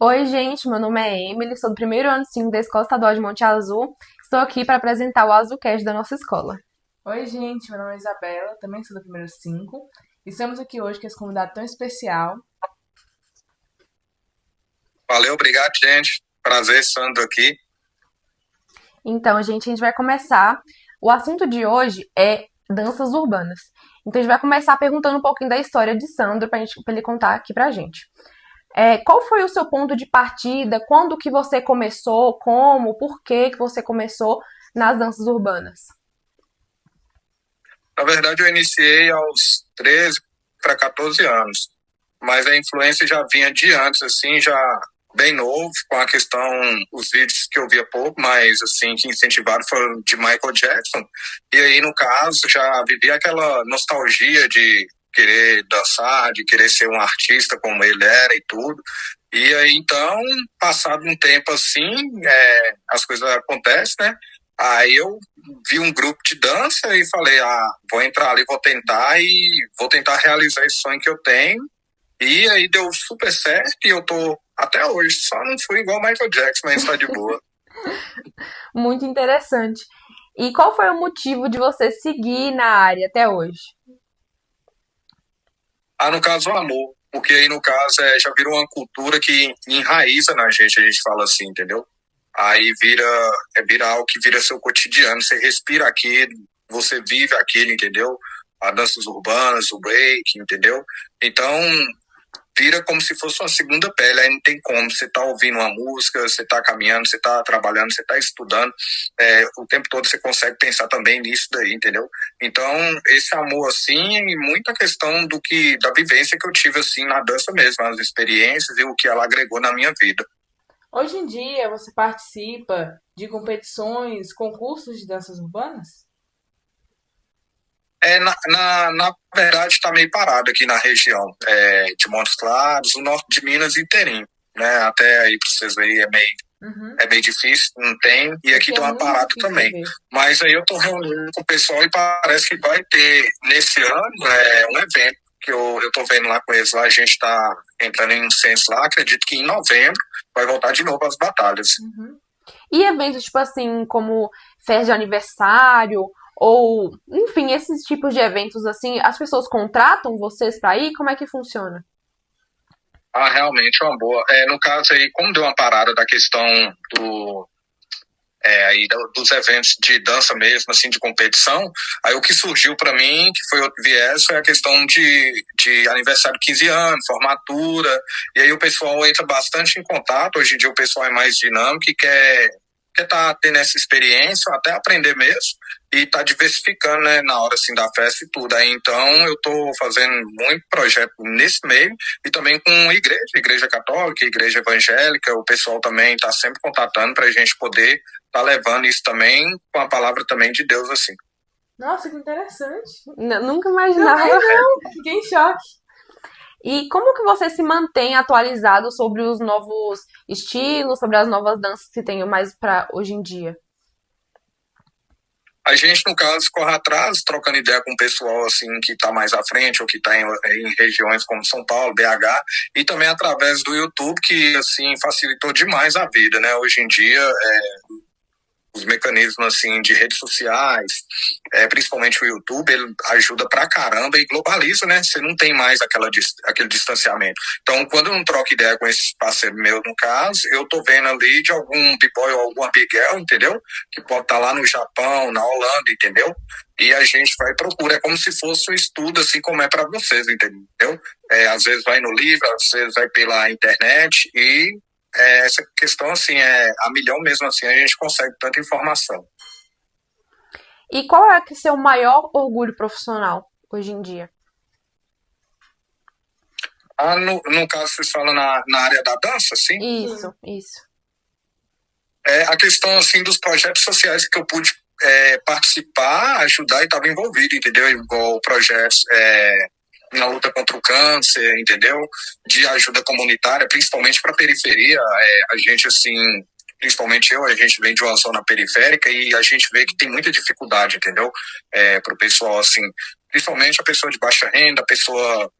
Oi, gente, meu nome é Emily, sou do primeiro ano 5 da Escola Estadual de Monte Azul. Estou aqui para apresentar o Azulcast da nossa escola. Oi, gente, meu nome é Isabela, também sou do primeiro 5. Estamos aqui hoje com esse convidado tão especial. Valeu, obrigado, gente. Prazer, Sandro aqui. Então, gente vai começar. O assunto de hoje é danças urbanas. Então, a gente vai começar perguntando um pouquinho da história de Sandro para ele contar aqui pra gente. Qual foi o seu ponto de partida? Quando que você começou? Como? Por que você começou nas danças urbanas? Na verdade, eu iniciei aos 13 para 14 anos, mas a influência já vinha de antes, assim, já bem novo, com a questão, os vídeos que eu via pouco, mas, assim, que incentivaram foram de Michael Jackson. E aí, no caso, já vivia aquela nostalgia de querer dançar, de querer ser um artista como ele era e tudo. E aí, então, passado um tempo assim, as coisas acontecem, né? Aí eu vi um grupo de dança e falei, vou entrar ali, vou tentar realizar esse sonho que eu tenho. E aí deu super certo e eu tô até hoje, só não fui igual Michael Jackson, mas tá de boa. Muito interessante. E qual foi o motivo de você seguir na área até hoje? No caso, o amor, porque aí no caso já virou uma cultura que enraiza na gente, a gente fala assim, entendeu? Aí vira algo que vira seu cotidiano, você respira aquilo, você vive aquilo, entendeu? As danças urbanas, o break, entendeu? Então, vira como se fosse uma segunda pele, aí não tem como, você tá ouvindo uma música, você tá caminhando, você tá trabalhando, você tá estudando, o tempo todo você consegue pensar também nisso daí, entendeu? Então, esse amor, assim, muita questão da vivência que eu tive, assim, na dança mesmo, as experiências e o que ela agregou na minha vida. Hoje em dia, você participa de competições, concursos de danças urbanas? Na verdade, está meio parado aqui na região de Montes Claros, o norte de Minas inteirinho, né? Até aí para vocês verem Uhum. é bem difícil, não tem, e aqui Aqui é deu uma muito parada difícil também. ver. Mas aí eu estou reunindo com o pessoal e parece que vai ter nesse ano um evento que eu estou vendo lá com eles lá, a gente está entrando em um censo lá, acredito que em novembro vai voltar de novo as batalhas. Uhum. E eventos, tipo assim, como festa de aniversário, ou, enfim, esses tipos de eventos, assim, as pessoas contratam vocês pra ir? Como é que funciona? Realmente é uma boa. No caso aí, como deu uma parada da questão do aí dos eventos de dança mesmo, assim, de competição, aí o que surgiu para mim, que foi outro viés, foi a questão de aniversário de 15 anos, formatura, e aí o pessoal entra bastante em contato, hoje em dia o pessoal é mais dinâmico e quer tá tendo essa experiência, até aprender mesmo, e tá diversificando, né, na hora, assim, da festa e tudo. Aí, então, eu tô fazendo muito projeto nesse meio, e também com igreja católica, igreja evangélica, o pessoal também tá sempre contatando pra gente poder tá levando isso também com a palavra também de Deus, assim. Nossa, que interessante. Nunca imaginava. Também não, fiquei em choque. E como que você se mantém atualizado sobre os novos estilos, sobre as novas danças que tem mais pra hoje em dia? A gente, no caso, corre atrás, trocando ideia com o pessoal assim que está mais à frente ou que está em regiões como São Paulo, BH, e também através do YouTube, que assim facilitou demais a vida, né? Hoje em dia, os mecanismos assim de redes sociais, principalmente o YouTube, ele ajuda pra caramba e globaliza, né? Você não tem mais aquele distanciamento. Então, quando eu não troco ideia com esse parceiro meu, no caso, eu tô vendo ali de algum b-boy ou alguma big girl, entendeu? Que pode estar lá no Japão, na Holanda, entendeu? E a gente vai e procura, é como se fosse um estudo, assim como é para vocês, entendeu? Às vezes vai no livro, às vezes vai pela internet e essa questão, assim, a milhão mesmo assim, a gente consegue tanta informação. E qual é que é seu maior orgulho profissional hoje em dia? No caso, vocês falam na área da dança, sim? Isso, isso. A questão, assim, dos projetos sociais que eu pude participar, ajudar e estava envolvido, entendeu? Igual projetos na luta contra o câncer, entendeu? De ajuda comunitária, principalmente para a periferia. A gente, assim, principalmente eu, a gente vem de uma zona periférica e a gente vê que tem muita dificuldade, entendeu? Para o pessoal, assim, principalmente a pessoa de baixa renda, a pessoa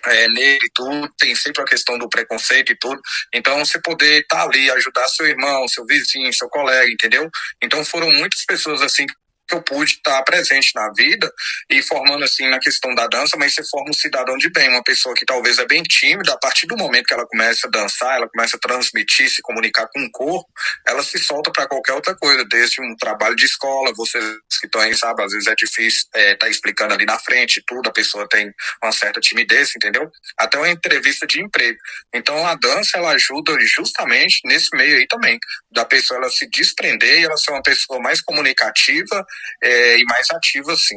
nele e tudo, tem sempre a questão do preconceito e tudo. Então, você poder estar ali, ajudar seu irmão, seu vizinho, seu colega, entendeu? Então, foram muitas pessoas assim que eu pude estar presente na vida e formando assim na questão da dança, mas você forma um cidadão de bem, uma pessoa que talvez é bem tímida, a partir do momento que ela começa a dançar, ela começa a transmitir, se comunicar com o corpo, ela se solta para qualquer outra coisa, desde um trabalho de escola, vocês que estão aí, sabe, às vezes é difícil estar explicando ali na frente tudo, a pessoa tem uma certa timidez, entendeu? Até uma entrevista de emprego. Então a dança, ela ajuda justamente nesse meio aí também, da pessoa ela se desprender e ela ser uma pessoa mais comunicativa e mais ativa, assim.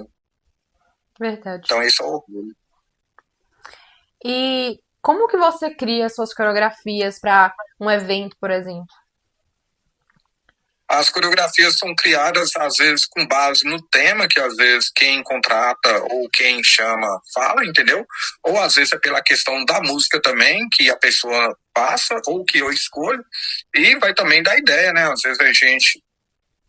Verdade. Então esse é o orgulho. E como que você cria suas coreografias para um evento, por exemplo? As coreografias são criadas, às vezes, com base no tema que, às vezes, quem contrata ou quem chama fala, entendeu? Ou, às vezes, é pela questão da música também, que a pessoa passa ou que eu escolho. E vai também da ideia, né? Às vezes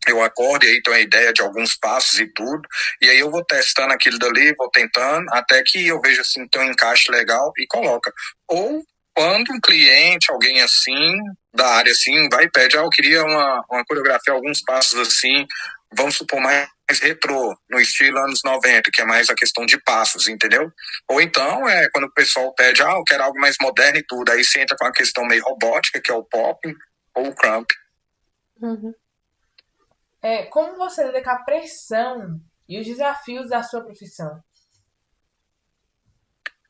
eu acordo e aí tenho a ideia de alguns passos e tudo, e aí eu vou testando aquilo dali, vou tentando, até que eu vejo assim, tem um encaixe legal e coloca. Ou quando um cliente, alguém assim, da área assim, vai e pede, eu queria uma coreografia, alguns passos assim, vamos supor mais retrô, no estilo anos 90, que é mais a questão de passos, entendeu? Ou então, quando o pessoal pede, eu quero algo mais moderno e tudo, aí você entra com a questão meio robótica, que é o pop, ou o crump. Uhum. Como você lida com a pressão e os desafios da sua profissão?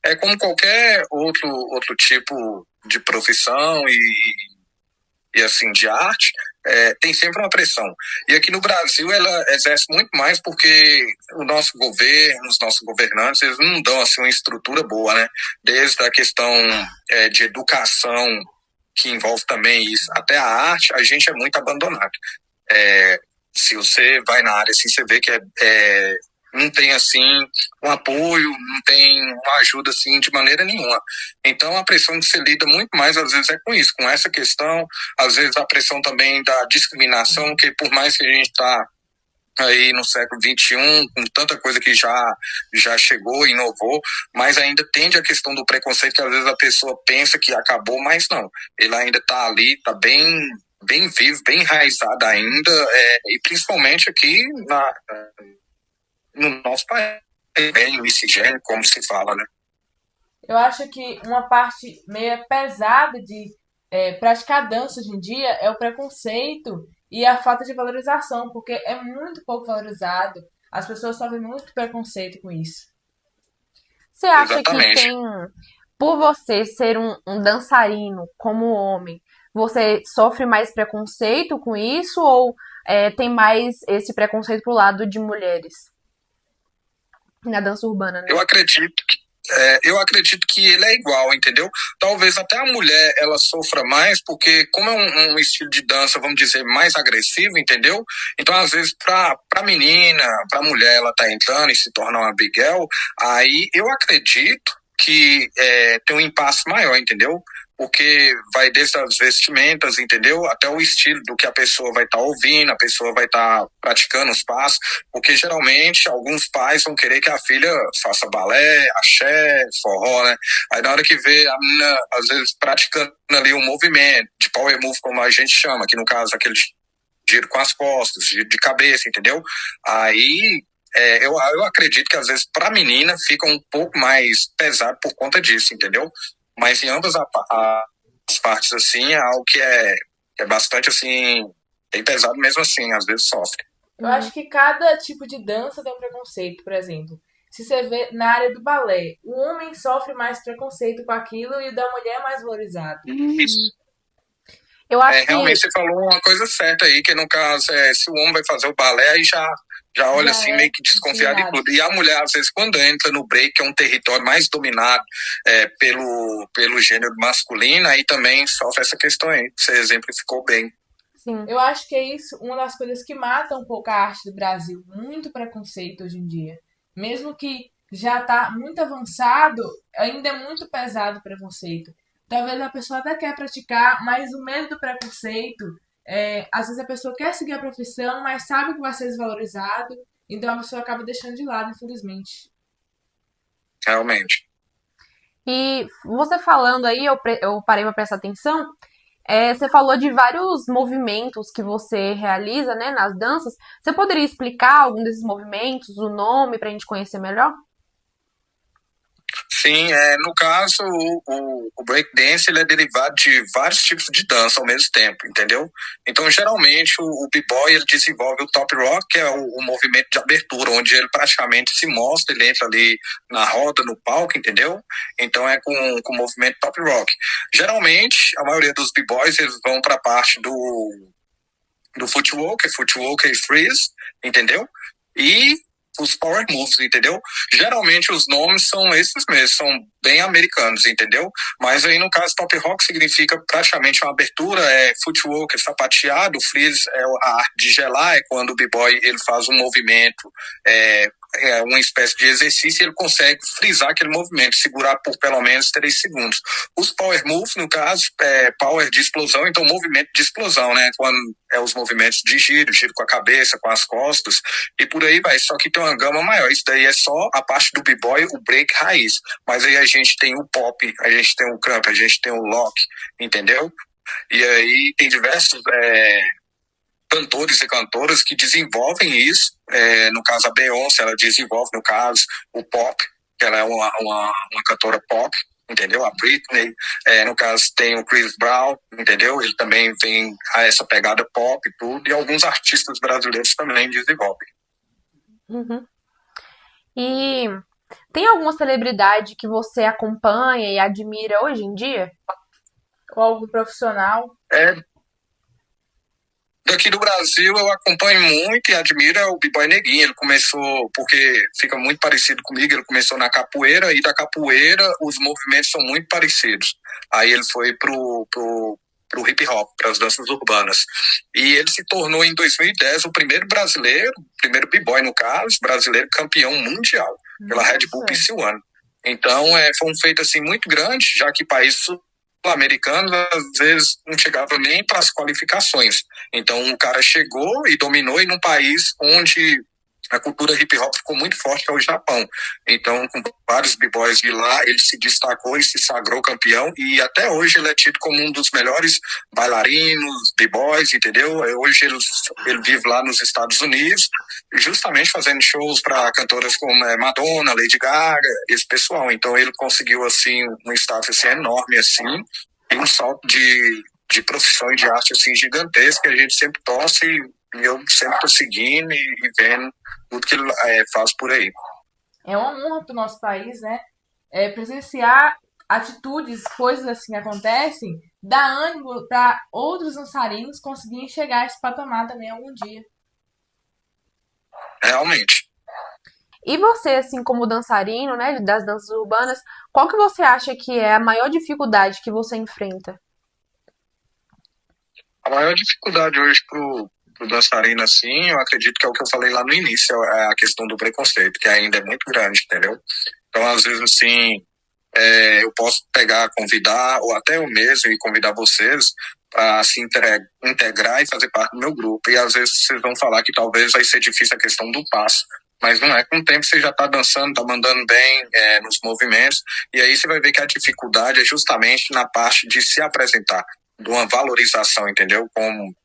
É como qualquer outro tipo de profissão e assim, de arte, tem sempre uma pressão. E aqui no Brasil ela exerce muito mais porque o nosso governo, os nossos governantes, eles não dão assim, uma estrutura boa, né? Desde a questão de educação, que envolve também isso, até a arte, a gente é muito abandonado. Se você vai na área assim, você vê que não tem assim um apoio, não tem uma ajuda assim de maneira nenhuma. Então a pressão que você lida muito mais às vezes é com isso, com essa questão, às vezes a pressão também da discriminação, que por mais que a gente está aí no século XXI, com tanta coisa que já chegou, inovou, mas ainda tende a questão do preconceito, que às vezes a pessoa pensa que acabou, mas não. Ele ainda está ali, está bem vivo, bem enraizado ainda, e principalmente aqui no nosso país, bem miscigênio, como se fala, né? Eu acho que uma parte meio pesada de praticar dança hoje em dia é o preconceito e a falta de valorização, porque é muito pouco valorizado. As pessoas sofrem muito preconceito com isso. Você acha que Exatamente. tem, por você ser um dançarino como homem, você sofre mais preconceito com isso ou tem mais esse preconceito pro lado de mulheres na dança urbana, né? Eu acredito que ele é igual, entendeu? Talvez até a mulher ela sofra mais, porque como é um estilo de dança, vamos dizer, mais agressivo, entendeu? Então, às vezes, pra menina, pra mulher, ela tá entrando e se torna uma Big Girl, aí eu acredito que tem um impasse maior, entendeu? Porque vai desde as vestimentas, entendeu? Até o estilo do que a pessoa vai estar ouvindo, a pessoa vai estar praticando os passos, porque geralmente alguns pais vão querer que a filha faça balé, axé, forró, né? Aí na hora que vê a menina, às vezes, praticando ali um movimento, de power move, como a gente chama, que no caso aquele giro com as costas, giro de cabeça, entendeu? Aí eu acredito que às vezes para a menina fica um pouco mais pesado por conta disso, entendeu? Mas em ambas as partes, assim, é algo que é bastante, assim, bem pesado mesmo assim, às vezes sofre. Eu acho que cada tipo de dança tem um preconceito, por exemplo. Se você vê na área do balé, o homem sofre mais preconceito com aquilo e o da mulher é mais valorizado. Isso. Eu acho Realmente que você falou uma coisa certa aí, que no caso, se o homem vai fazer o balé, aí já olha Já assim, é meio que desconfiado e discriminado. tudo. E a mulher, às vezes, quando entra no break, que é um território mais dominado pelo gênero masculino, aí também sofre essa questão aí. Você exemplificou bem. sim. Eu acho que é isso uma das coisas que mata um pouco a arte do Brasil. Muito preconceito hoje em dia. Mesmo que já está muito avançado, ainda é muito pesado o preconceito. Talvez a pessoa até quer praticar, mas o medo do preconceito, às vezes a pessoa quer seguir a profissão, mas sabe que vai ser desvalorizado, então a pessoa acaba deixando de lado, infelizmente. Realmente. que você falando aí, eu parei para prestar atenção, você falou de vários movimentos que você realiza, né, nas danças. Você poderia explicar algum desses movimentos, o nome, para a gente conhecer melhor? Sim, no caso, o breakdance ele é derivado de vários tipos de dança ao mesmo tempo, entendeu? Então, geralmente, o b-boy ele desenvolve o top rock, que é o movimento de abertura, onde ele praticamente se mostra, ele entra ali na roda, no palco, entendeu? Então, é com o movimento top rock. Geralmente, a maioria dos b-boys eles vão para a parte do footwork e freeze, entendeu? E os power moves, entendeu? Geralmente os nomes são esses mesmos, são bem americanos, entendeu? Mas aí no caso top rock significa praticamente uma abertura, footwork, é sapateado, freeze é a arte de gelar, é quando o b-boy ele faz um movimento, uma espécie de exercício e ele consegue frisar aquele movimento, segurar por pelo menos 3 segundos. Os power moves, no caso, power de explosão, então movimento de explosão, né? Quando os movimentos de giro com a cabeça, com as costas, e por aí vai. Só que tem uma gama maior. Isso daí é só a parte do b-boy, o break raiz. Mas aí a gente tem o pop, a gente tem o crump, a gente tem o lock, entendeu? E aí tem diversos cantores e cantoras que desenvolvem isso. No caso, a Beyoncé, ela desenvolve, no caso, o pop, que ela é uma cantora pop, entendeu? A Britney, no caso, tem o Chris Brown, entendeu? Ele também vem a essa pegada pop e tudo, e alguns artistas brasileiros também desenvolvem. Uhum. E tem alguma celebridade que você acompanha e admira hoje em dia? Ou algum profissional? Daqui do Brasil eu acompanho muito e admiro o B-Boy Neguinho. Ele começou, porque fica muito parecido comigo, ele começou na capoeira e da capoeira os movimentos são muito parecidos. Aí ele foi pro hip hop, para as danças urbanas. E ele se tornou em 2010 o primeiro brasileiro, primeiro B-Boy no caso, brasileiro campeão mundial pela Red Bull PC One. Então foi um feito assim muito grande, já que países sul-americanos às vezes não chegavam nem para as qualificações. Então o cara chegou e dominou em um país onde a cultura hip hop ficou muito forte, que é o Japão. Então, com vários b-boys de lá, ele se destacou e se sagrou campeão, e até hoje ele é tido como um dos melhores bailarinos, b-boys, entendeu? Hoje ele vive lá nos Estados Unidos, justamente fazendo shows para cantoras como Madonna, Lady Gaga, esse pessoal. Então ele conseguiu, assim, um status assim, enorme, assim, e um salto de profissão e de arte, assim, gigantesco, que a gente sempre torce, e eu sempre tô seguindo e vendo tudo que ele faz por aí. É uma honra para o nosso país, né? Presenciar atitudes, coisas assim que acontecem, dá ânimo para outros dançarinos conseguirem chegar a esse patamar também algum dia. Realmente. E você, assim, como dançarino, né, das danças urbanas, qual que você acha que é a maior dificuldade que você enfrenta? A maior dificuldade hoje pro dançarino, assim, eu acredito que é o que eu falei lá no início, é a questão do preconceito, que ainda é muito grande, entendeu? Então, às vezes, assim, eu posso convidar, ou até eu mesmo, e convidar vocês para se integrar e fazer parte do meu grupo. E às vezes vocês vão falar que talvez vai ser difícil a questão do passo. Mas não é. Com o tempo você já está dançando, está mandando bem nos movimentos. E aí você vai ver que a dificuldade é justamente na parte de se apresentar, de uma valorização, entendeu? Como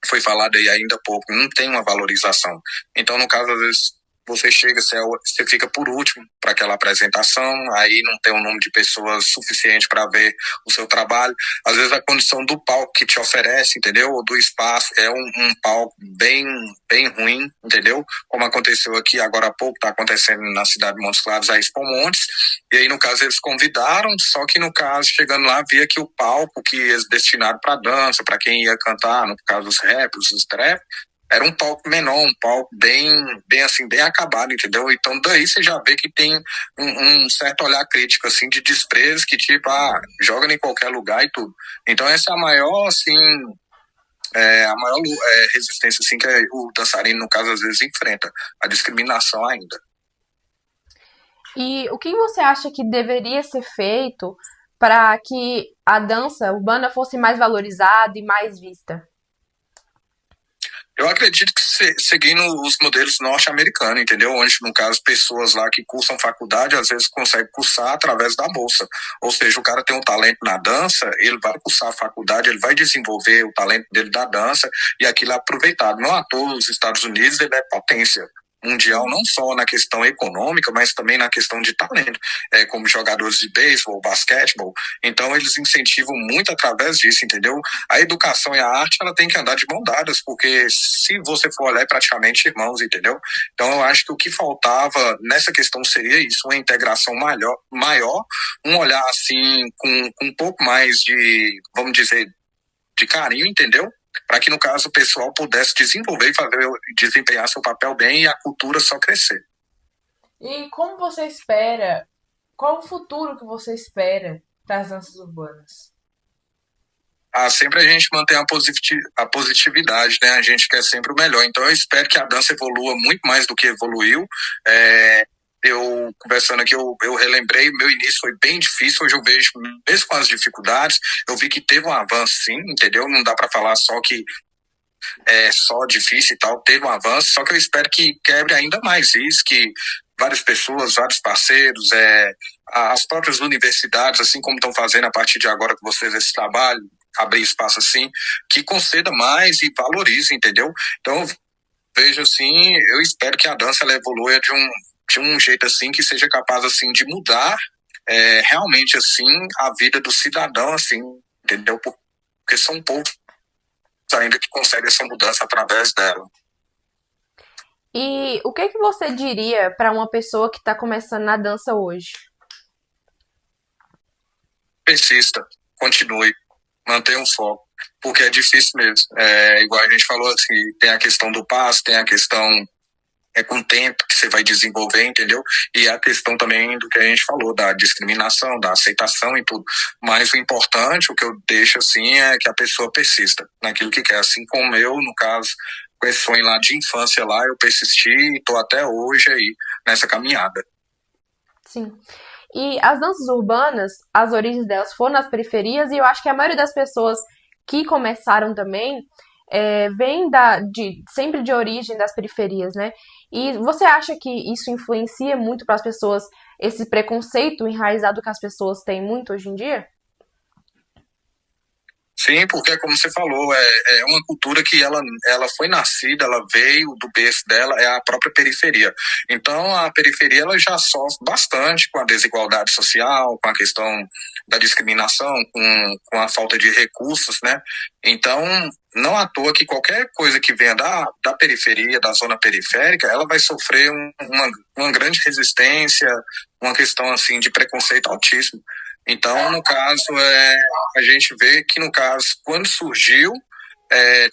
foi falado aí ainda há pouco, não tem uma valorização. Então, no caso, às vezes, você chega, você fica por último para aquela apresentação, aí não tem um número de pessoas suficiente para ver o seu trabalho. Às vezes a condição do palco que te oferece, entendeu? Ou do espaço, é um palco bem, bem ruim, entendeu? Como aconteceu aqui agora há pouco, está acontecendo na cidade de Montes Claros, a Expo Montes, e aí no caso eles convidaram, só que no caso, chegando lá, via que o palco que eles destinaram para dança, para quem ia cantar, no caso os rappers, os trap, era um palco menor, um palco bem assim, bem acabado, entendeu? Então daí você já vê que tem um certo olhar crítico, assim, de desprezo, que tipo, joga em qualquer lugar e tudo. Então essa é a maior, assim, resistência, assim, que o dançarino, no caso, às vezes enfrenta, a discriminação ainda. E o que você acha que deveria ser feito para que a dança urbana fosse mais valorizada e mais vista? Eu acredito que seguindo os modelos norte-americanos, entendeu? Onde, no caso, pessoas lá que cursam faculdade, às vezes conseguem cursar através da bolsa. Ou seja, o cara tem um talento na dança, ele vai cursar a faculdade, ele vai desenvolver o talento dele da dança e aquilo é aproveitado. Não à toa, os Estados Unidos, ele é potência mundial, não só na questão econômica, mas também na questão de talento, como jogadores de beisebol, basquetebol. Então, eles incentivam muito através disso, entendeu? A educação e a arte, ela tem que andar de mão dadas, porque se você for olhar, é praticamente irmãos, entendeu? Então, eu acho que o que faltava nessa questão seria isso, uma integração maior, um olhar, assim, com um pouco mais de, vamos dizer, de carinho, entendeu? Para que, no caso, o pessoal pudesse desenvolver e desempenhar seu papel bem e a cultura só crescer. E como você espera, qual o futuro que você espera para as danças urbanas? Sempre a gente mantém a positividade, né? A gente quer sempre o melhor. Então eu espero que a dança evolua muito mais do que evoluiu. Eu conversando aqui, eu relembrei, meu início foi bem difícil, hoje eu vejo, mesmo com as dificuldades, eu vi que teve um avanço sim, entendeu? Não dá para falar só que é só difícil e tal, teve um avanço, só que eu espero que quebre ainda mais isso, que várias pessoas, vários parceiros, as próprias universidades, assim como estão fazendo a partir de agora com vocês esse trabalho, abrir espaço assim, que conceda mais e valorize, entendeu? Então, eu vejo assim, eu espero que a dança ela evolua de um jeito assim que seja capaz assim de mudar realmente assim a vida do cidadão, assim, entendeu? Porque são poucos ainda que conseguem essa mudança através dela. E o que que você diria para uma pessoa que está começando na dança hoje? Persista, continue, mantenha um foco, porque é difícil mesmo. Igual a gente falou, assim, tem a questão do passo, tem a questão com o tempo que você vai desenvolver, entendeu? E a questão também do que a gente falou, da discriminação, da aceitação e tudo. Mas o importante, o que eu deixo assim, é que a pessoa persista naquilo que quer. Assim como eu, no caso, com esse sonho lá de infância lá, eu persisti e tô até hoje aí nessa caminhada. Sim. E as danças urbanas, as origens delas foram nas periferias, e eu acho que a maioria das pessoas que começaram também vem sempre de origem das periferias, né? E você acha que isso influencia muito para as pessoas, esse preconceito enraizado que as pessoas têm muito hoje em dia? Sim, porque como você falou, é uma cultura que ela foi nascida, ela veio do berço dela, é a própria periferia. Então a periferia ela já sofre bastante com a desigualdade social, com a questão da discriminação, com a falta de recursos, né? Então não à toa que qualquer coisa que venha da periferia, da zona periférica, ela vai sofrer uma grande resistência, uma questão assim de preconceito altíssimo. Então, no caso, a gente vê que, no caso, quando surgiu,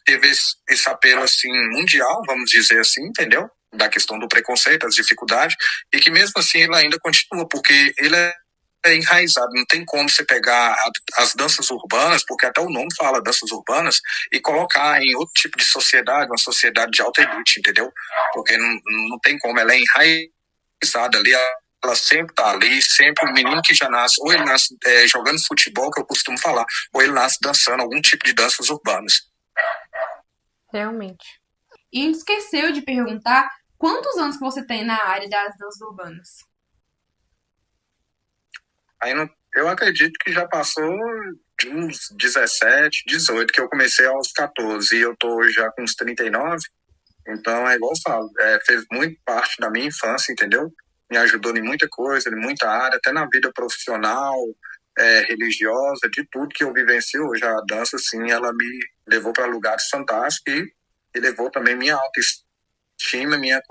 teve esse apelo, assim, mundial, vamos dizer assim, entendeu? Da questão do preconceito, das dificuldades, e que mesmo assim ele ainda continua, porque ele é enraizado, não tem como você pegar as danças urbanas, porque até o nome fala danças urbanas, e colocar em outro tipo de sociedade, uma sociedade de alta elite, entendeu? Porque não tem como, ela é enraizada ali, ela sempre tá ali, sempre o menino que já nasce, ou ele nasce jogando futebol, que eu costumo falar, ou ele nasce dançando algum tipo de danças urbanas. Realmente. E a gente esqueceu de perguntar quantos anos que você tem na área das danças urbanas. Aí eu acredito que já passou de uns 17, 18, que eu comecei aos 14 e eu tô já com uns 39. Então é igual eu falo, fez muito parte da minha infância, entendeu? Me ajudou em muita coisa, em muita área, até na vida profissional, religiosa, de tudo que eu vivencio hoje. A dança, assim, ela me levou para lugares fantásticos e levou também minha autoestima, minha